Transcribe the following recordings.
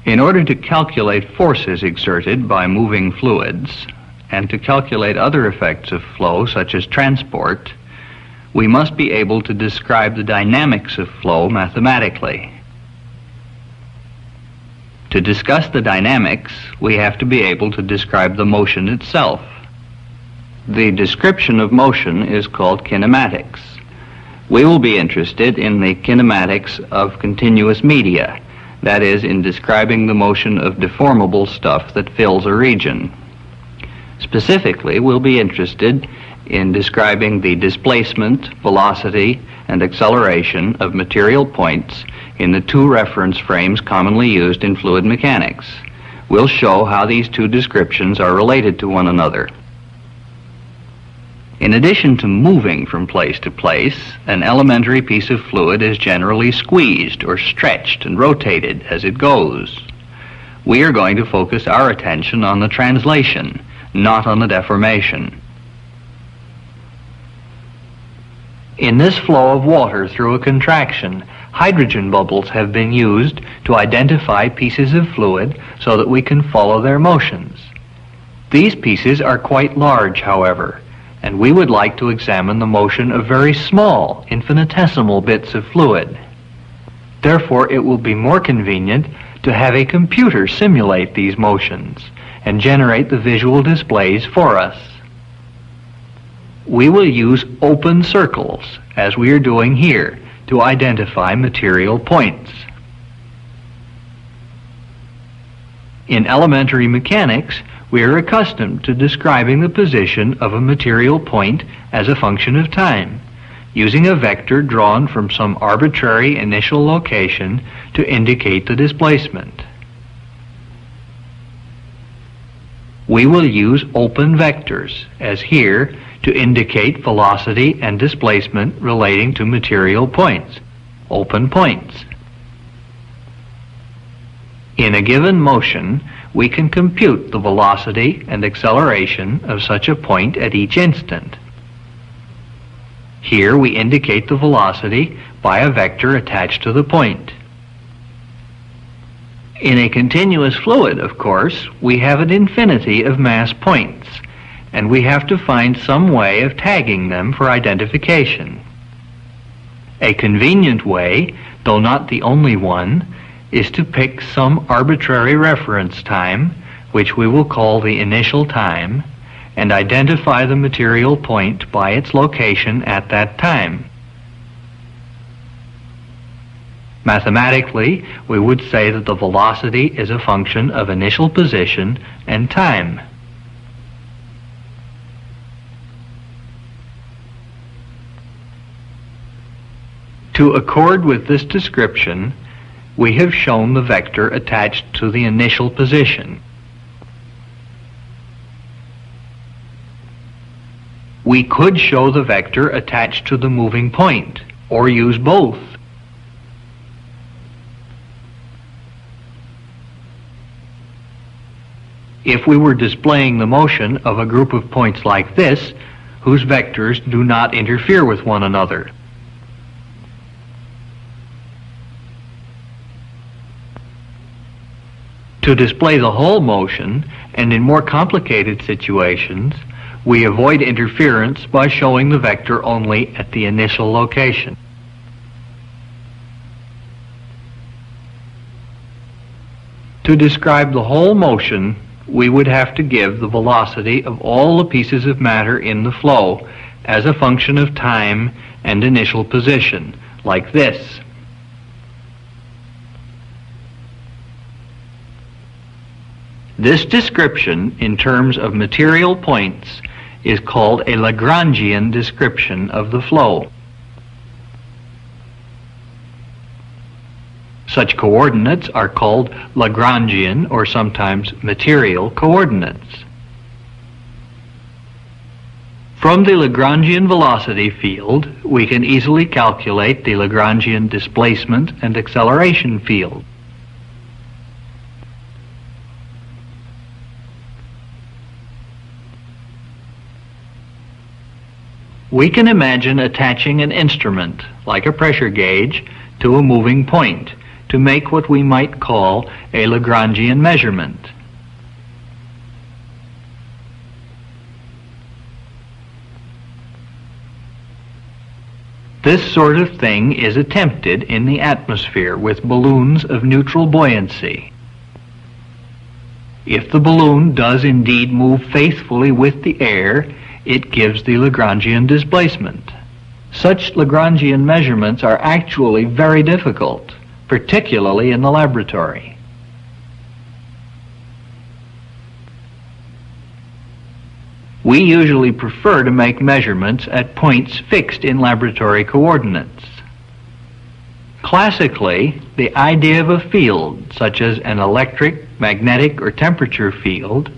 In order to calculate forces exerted by moving fluids and to calculate other effects of flow, such as transport, we must be able to describe the dynamics of flow mathematically. To discuss the dynamics, we have to be able to describe the motion itself. The description of motion is called kinematics. We will be interested in the kinematics of continuous media, that is, in describing the motion of deformable stuff that fills a region. Specifically, we'll be interested in describing the displacement, velocity, and acceleration of material points in the two reference frames commonly used in fluid mechanics. We'll show how these two descriptions are related to one another. In addition to moving from place to place, an elementary piece of fluid is generally squeezed or stretched and rotated as it goes. We are going to focus our attention on the translation, not on the deformation. In this flow of water through a contraction, hydrogen bubbles have been used to identify pieces of fluid so that we can follow their motions. These pieces are quite large, however, and we would like to examine the motion of very small, infinitesimal bits of fluid. Therefore, it will be more convenient to have a computer simulate these motions and generate the visual displays for us. We will use open circles, as we are doing here, to identify material points. In elementary mechanics, we are accustomed to describing the position of a material point as a function of time, using a vector drawn from some arbitrary initial location to indicate the displacement. We will use open vectors, as here, to indicate velocity and displacement relating to material points, open points. In a given motion, we can compute the velocity and acceleration of such a point at each instant. Here we indicate the velocity by a vector attached to the point. In a continuous fluid, of course, we have an infinity of mass points, and we have to find some way of tagging them for identification. A convenient way, though not the only one, is to pick some arbitrary reference time, which we will call the initial time, and identify the material point by its location at that time. Mathematically, we would say that the velocity is a function of initial position and time. To accord with this description, we have shown the vector attached to the initial position. We could show the vector attached to the moving point, or use both. If we were displaying the motion of a group of points like this, whose vectors do not interfere with one another. To display the whole motion, and in more complicated situations, we avoid interference by showing the vector only at the initial location. To describe the whole motion, we would have to give the velocity of all the pieces of matter in the flow as a function of time and initial position, like this. This description, in terms of material points, is called a Lagrangian description of the flow. Such coordinates are called Lagrangian, or sometimes material coordinates. From the Lagrangian velocity field, we can easily calculate the Lagrangian displacement and acceleration field. We can imagine attaching an instrument, like a pressure gauge, to a moving point, to make what we might call a Lagrangian measurement. This sort of thing is attempted in the atmosphere with balloons of neutral buoyancy. If the balloon does indeed move faithfully with the air, it gives the Lagrangian displacement. Such Lagrangian measurements are actually very difficult, particularly in the laboratory. We usually prefer to make measurements at points fixed in laboratory coordinates. Classically, the idea of a field, such as an electric, magnetic, or temperature field,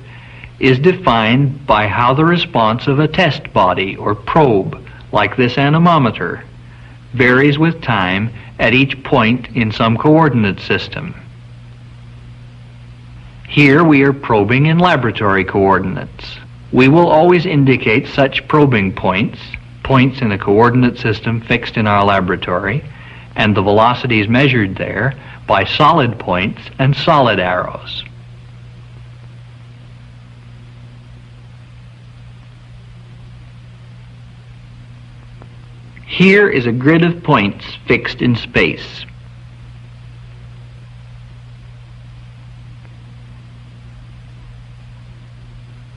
is defined by how the response of a test body or probe, like this anemometer, varies with time at each point in some coordinate system. Here we are probing in laboratory coordinates. We will always indicate such probing points, points in a coordinate system fixed in our laboratory, and the velocities measured there by solid points and solid arrows. Here is a grid of points fixed in space.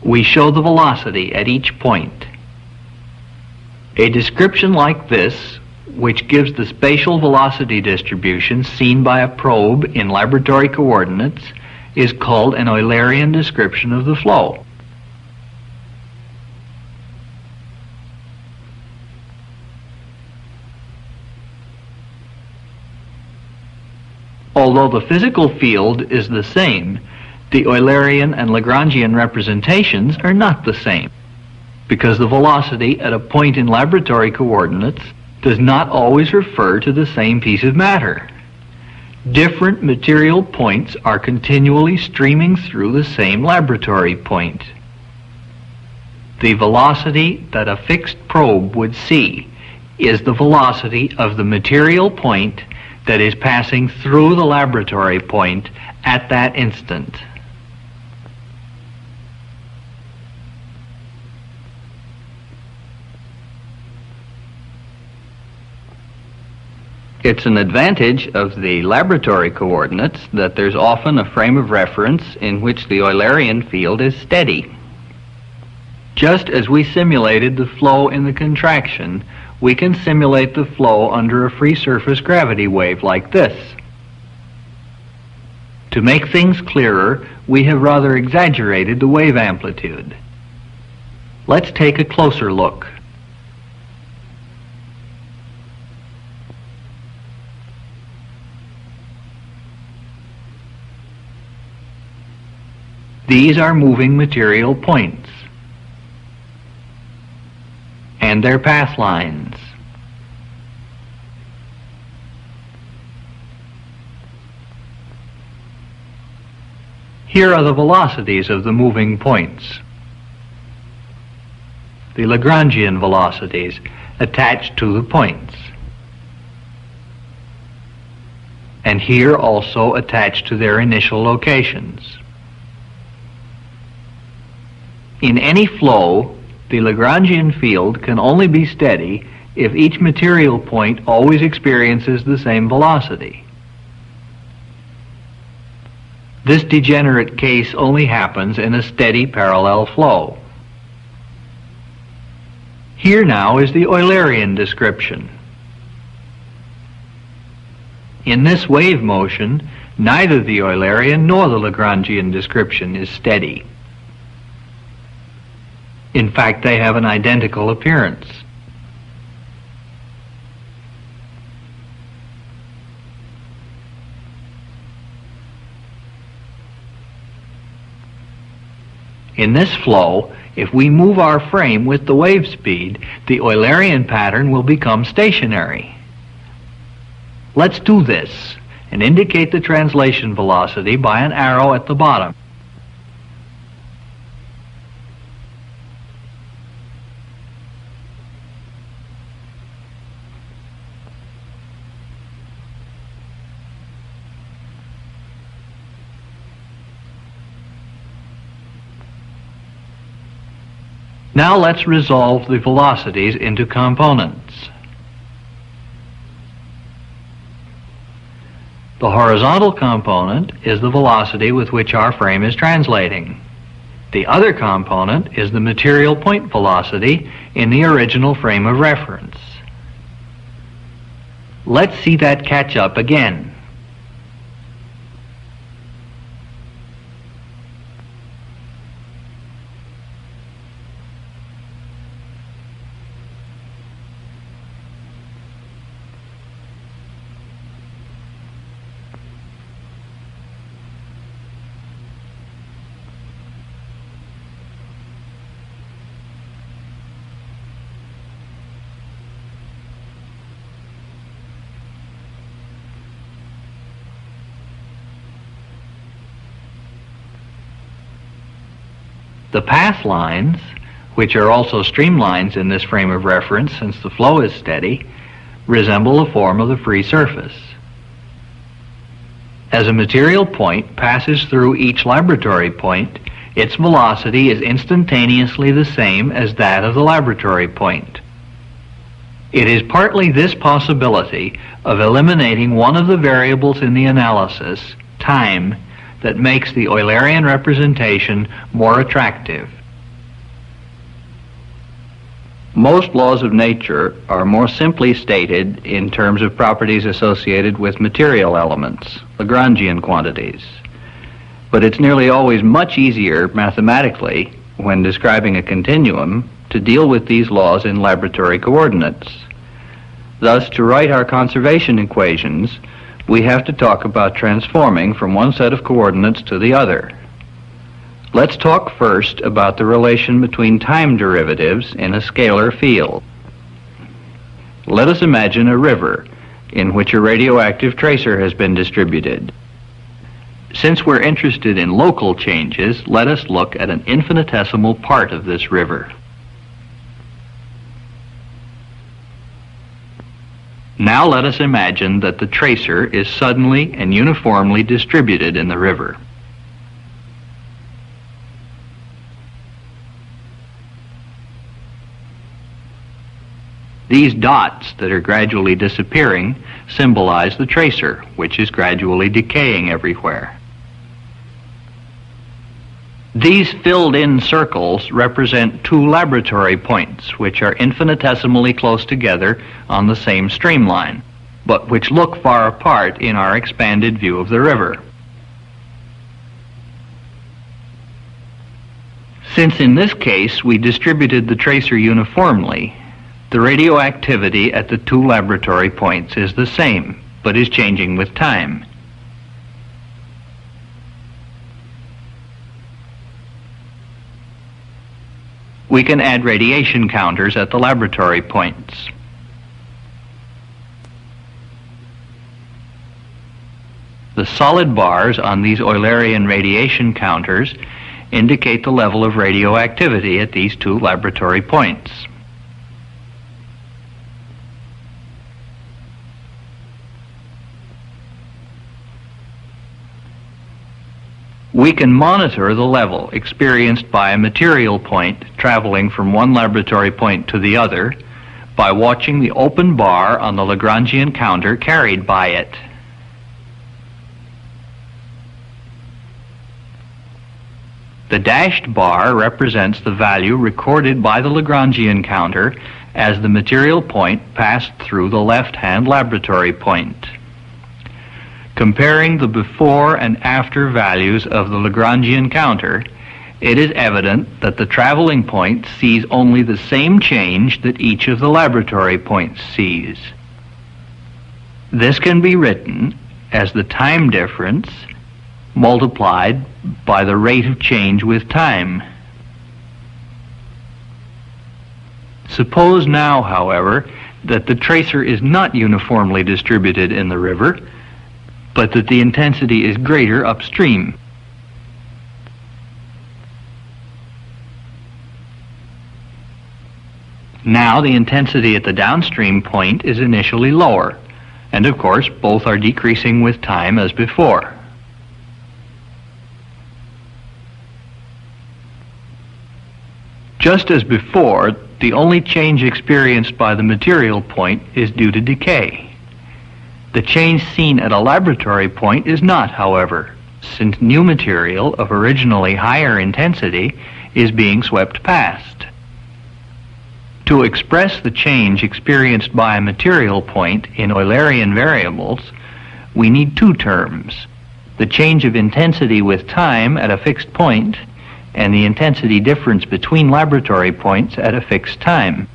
We show the velocity at each point. A description like this, which gives the spatial velocity distribution seen by a probe in laboratory coordinates, is called an Eulerian description of the flow. Although the physical field is the same, the Eulerian and Lagrangian representations are not the same, because the velocity at a point in laboratory coordinates does not always refer to the same piece of matter. Different material points are continually streaming through the same laboratory point. The velocity that a fixed probe would see is the velocity of the material point that is passing through the laboratory point at that instant. It's an advantage of the laboratory coordinates that there's often a frame of reference in which the Eulerian field is steady. Just as we simulated the flow in the contraction, we can simulate the flow under a free surface gravity wave like this. To make things clearer, we have rather exaggerated the wave amplitude. Let's take a closer look. These are moving material points and their path lines. Here are the velocities of the moving points, the Lagrangian velocities attached to the points, and here also attached to their initial locations. In any flow, the Lagrangian field can only be steady if each material point always experiences the same velocity. This degenerate case only happens in a steady parallel flow. Here now is the Eulerian description. In this wave motion, neither the Eulerian nor the Lagrangian description is steady. In fact, they have an identical appearance. In this flow, if we move our frame with the wave speed, the Eulerian pattern will become stationary. Let's do this and indicate the translation velocity by an arrow at the bottom. Now let's resolve the velocities into components. The horizontal component is the velocity with which our frame is translating. The other component is the material point velocity in the original frame of reference. Let's see that catch up again. The path lines, which are also streamlines in this frame of reference since the flow is steady, resemble the form of the free surface. As a material point passes through each laboratory point, its velocity is instantaneously the same as that of the laboratory point. It is partly this possibility of eliminating one of the variables in the analysis, time, that makes the Eulerian representation more attractive. Most laws of nature are more simply stated in terms of properties associated with material elements, Lagrangian quantities. But it's nearly always much easier mathematically, when describing a continuum, to deal with these laws in laboratory coordinates. Thus, to write our conservation equations, we have to talk about transforming from one set of coordinates to the other. Let's talk first about the relation between time derivatives in a scalar field. Let us imagine a river in which a radioactive tracer has been distributed. Since we're interested in local changes, let us look at an infinitesimal part of this river. Now let us imagine that the tracer is suddenly and uniformly distributed in the river. These dots that are gradually disappearing symbolize the tracer, which is gradually decaying everywhere. These filled-in circles represent two laboratory points, which are infinitesimally close together on the same streamline, but which look far apart in our expanded view of the river. Since in this case we distributed the tracer uniformly, the radioactivity at the two laboratory points is the same, but is changing with time. We can add radiation counters at the laboratory points. The solid bars on these Eulerian radiation counters indicate the level of radioactivity at these two laboratory points. We can monitor the level experienced by a material point traveling from one laboratory point to the other by watching the open bar on the Lagrangian counter carried by it. The dashed bar represents the value recorded by the Lagrangian counter as the material point passed through the left-hand laboratory point. Comparing the before and after values of the Lagrangian counter, it is evident that the traveling point sees only the same change that each of the laboratory points sees. This can be written as the time difference multiplied by the rate of change with time. Suppose now, however, that the tracer is not uniformly distributed in the river, but that the intensity is greater upstream. Now the intensity at the downstream point is initially lower, and of course both are decreasing with time as before. Just as before, the only change experienced by the material point is due to decay. The change seen at a laboratory point is not, however, since new material of originally higher intensity is being swept past. To express the change experienced by a material point in Eulerian variables, we need two terms: the change of intensity with time at a fixed point, and the intensity difference between laboratory points at a fixed time.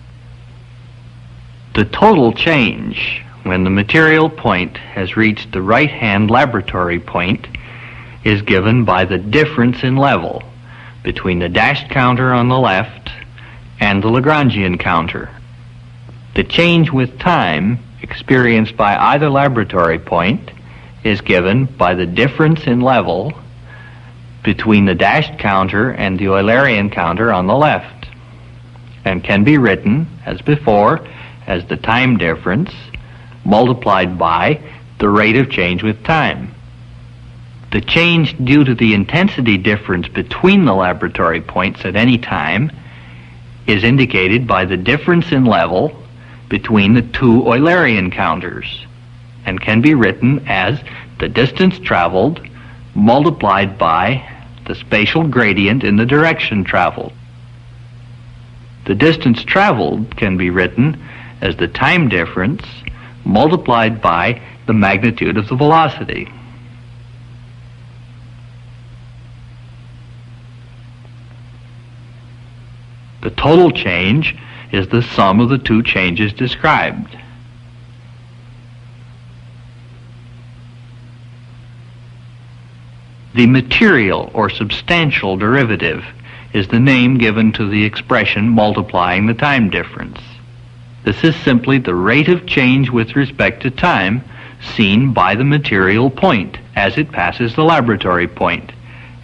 The total change when the material point has reached the right-hand laboratory point is given by the difference in level between the dashed counter on the left and the Lagrangian counter. The change with time experienced by either laboratory point is given by the difference in level between the dashed counter and the Eulerian counter on the left, and can be written, as before, as the time difference multiplied by the rate of change with time. The change due to the intensity difference between the laboratory points at any time is indicated by the difference in level between the two Eulerian counters, and can be written as the distance traveled multiplied by the spatial gradient in the direction traveled. The distance traveled can be written as the time difference multiplied by the magnitude of the velocity. The total change is the sum of the two changes described. The material or substantial derivative is the name given to the expression multiplying the time difference. This is simply the rate of change with respect to time seen by the material point as it passes the laboratory point,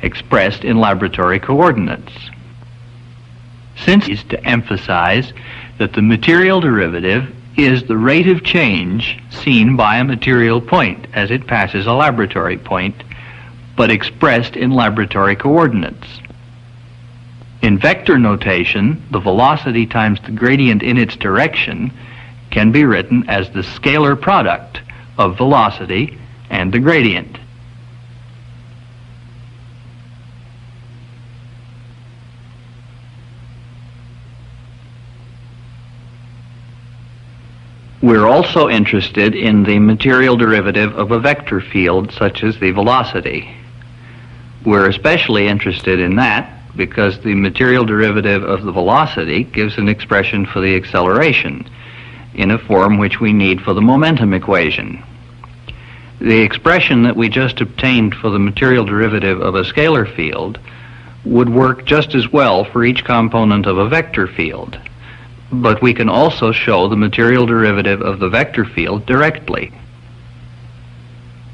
expressed in laboratory coordinates. Since it is to emphasize that the material derivative is the rate of change seen by a material point as it passes a laboratory point, but expressed in laboratory coordinates. In vector notation, the velocity times the gradient in its direction can be written as the scalar product of velocity and the gradient. We're also interested in the material derivative of a vector field such as the velocity. We're especially interested in that because the material derivative of the velocity gives an expression for the acceleration in a form which we need for the momentum equation. The expression that we just obtained for the material derivative of a scalar field would work just as well for each component of a vector field, but we can also show the material derivative of the vector field directly.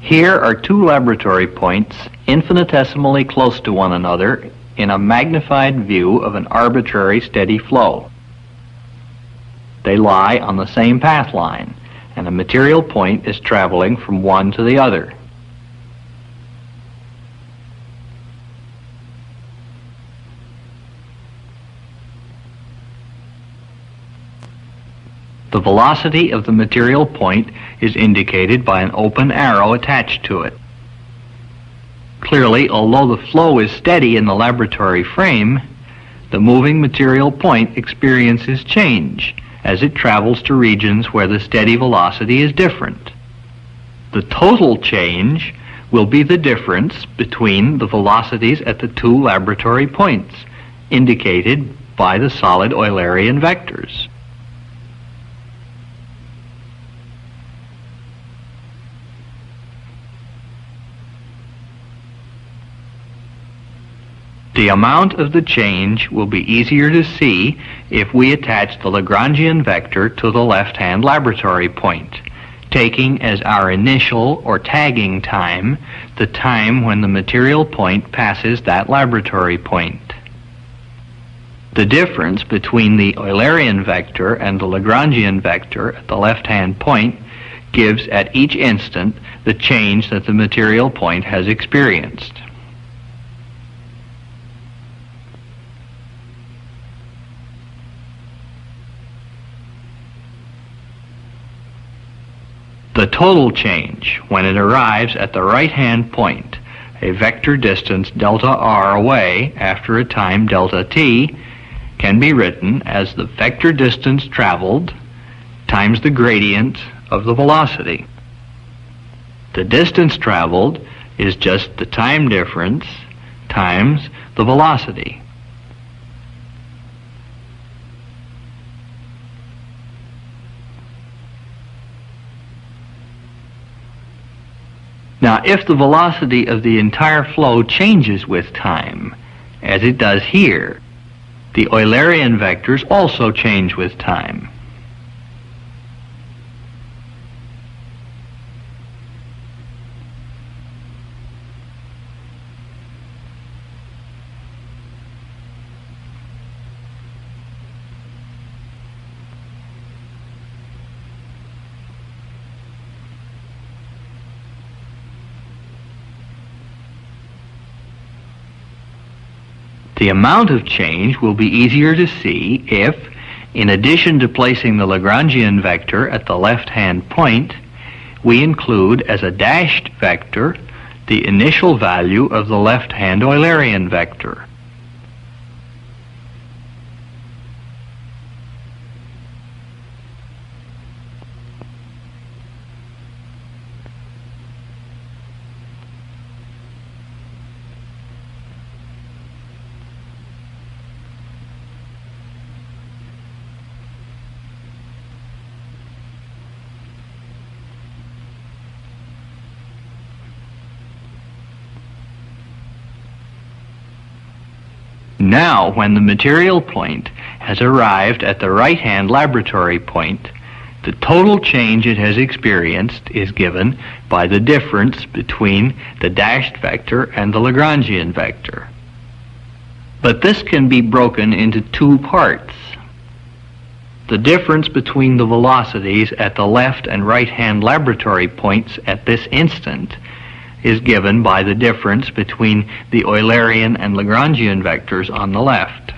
Here are two laboratory points infinitesimally close to one another in a magnified view of an arbitrary steady flow. They lie on the same path line, and a material point is traveling from one to the other. The velocity of the material point is indicated by an open arrow attached to it. Clearly, although the flow is steady in the laboratory frame, the moving material point experiences change as it travels to regions where the steady velocity is different. The total change will be the difference between the velocities at the two laboratory points, indicated by the solid Eulerian vectors. The amount of the change will be easier to see if we attach the Lagrangian vector to the left-hand laboratory point, taking as our initial or tagging time the time when the material point passes that laboratory point. The difference between the Eulerian vector and the Lagrangian vector at the left-hand point gives at each instant the change that the material point has experienced. The total change when it arrives at the right-hand point, a vector distance delta r away after a time delta t, can be written as the vector distance traveled times the gradient of the velocity. The distance traveled is just the time difference times the velocity. Now, if the velocity of the entire flow changes with time, as it does here, the Eulerian vectors also change with time. The amount of change will be easier to see if, in addition to placing the Lagrangian vector at the left-hand point, we include as a dashed vector the initial value of the left-hand Eulerian vector. Now, when the material point has arrived at the right-hand laboratory point, the total change it has experienced is given by the difference between the dashed vector and the Lagrangian vector. But this can be broken into two parts. The difference between the velocities at the left and right-hand laboratory points at this instant is given by the difference between the Eulerian and Lagrangian vectors on the left.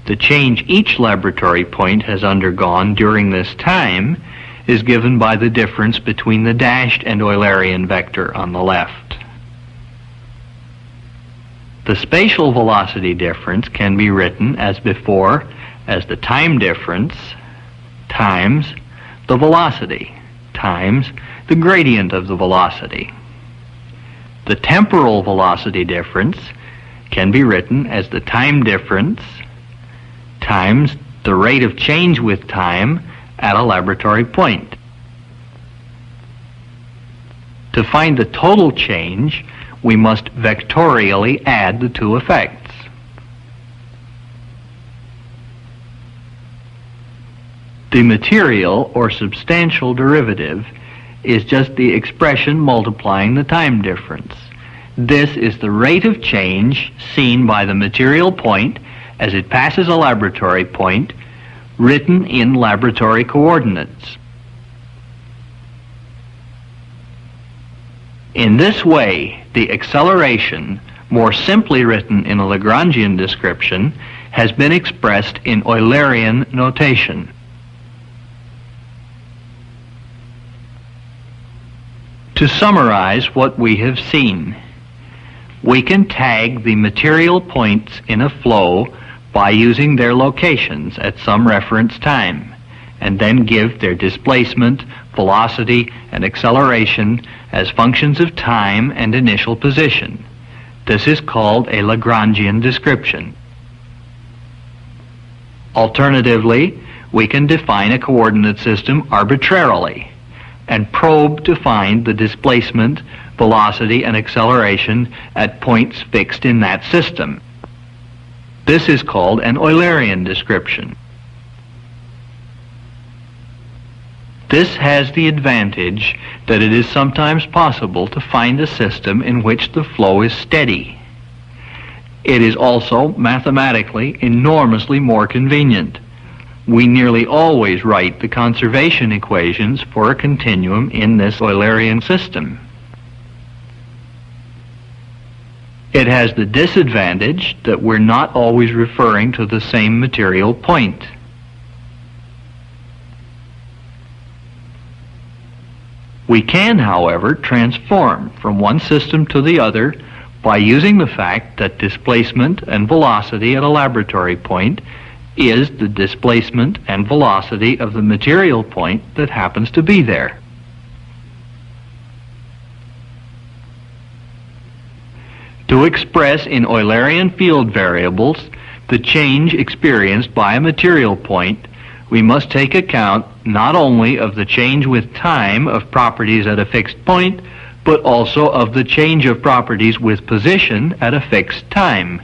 The change each laboratory point has undergone during this time is given by the difference between the dashed and Eulerian vector on the left. The spatial velocity difference can be written as before as the time difference times the velocity times the gradient of the velocity. The temporal velocity difference can be written as the time difference times the rate of change with time at a laboratory point. To find the total change, we must vectorially add the two effects. The material or substantial derivative is just the expression multiplying the time difference. This is the rate of change seen by the material point as it passes a laboratory point, written in laboratory coordinates. In this way, the acceleration, more simply written in a Lagrangian description, has been expressed in Eulerian notation. To summarize what we have seen, we can tag the material points in a flow by using their locations at some reference time, and then give their displacement, velocity, and acceleration as functions of time and initial position. This is called a Lagrangian description. Alternatively, we can define a coordinate system arbitrarily and probe to find the displacement, velocity, and acceleration at points fixed in that system. This is called an Eulerian description. This has the advantage that it is sometimes possible to find a system in which the flow is steady. It is also mathematically enormously more convenient. We nearly always write the conservation equations for a continuum in this Eulerian system. It has the disadvantage that we're not always referring to the same material point. We can, however, transform from one system to the other by using the fact that displacement and velocity at a laboratory point is the displacement and velocity of the material point that happens to be there. To express in Eulerian field variables the change experienced by a material point, we must take account not only of the change with time of properties at a fixed point, but also of the change of properties with position at a fixed time.